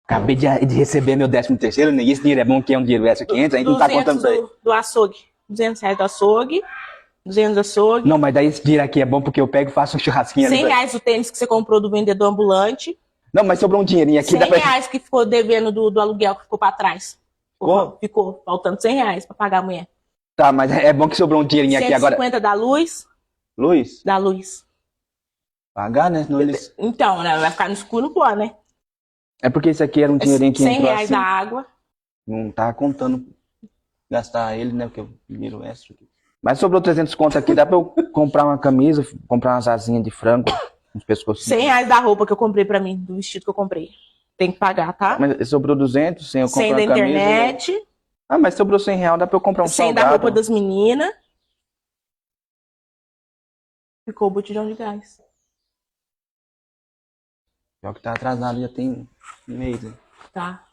Acabei de receber meu 13º, nem esse dinheiro é bom, que é um dinheiro extra 500, a gente não tá contando isso aí. Do açougue. R$200 do açougue. 200 do açougue. Não, mas daí esse dinheiro aqui é bom porque eu pego e faço um churrasquinho ali. R$100 do tênis que você comprou do vendedor ambulante. Não, mas sobrou um dinheirinho aqui. R$100 que ficou devendo do aluguel que ficou pra trás. Como? Ficou faltando R$100 pra pagar a mulher. Tá, mas é bom que sobrou um dinheirinho aqui agora. 150 da luz. Luz? Da luz. Pagar, né? Senão eles... Então, né? Vai ficar no escuro, pô, né? É porque isso aqui era um dinheirinho que entrou R$100 assim. da água. Não tá contando gastar ele, né? Porque o dinheiro extra aqui. Mas sobrou 300 conto aqui, dá pra eu comprar uma camisa, comprar umas asinhas de frango, uns pescocinhos. R$100 da roupa que eu comprei pra mim, do vestido que eu comprei. Tem que pagar, tá? Mas sobrou 200, sem eu comprar 100 uma da camisa. internet. Ah, mas sobrou R$100, dá pra eu comprar um 100 salgado. da roupa das meninas. Ficou o botijão de gás. Pior que tá atrasado, já tem um mês, né? Tá.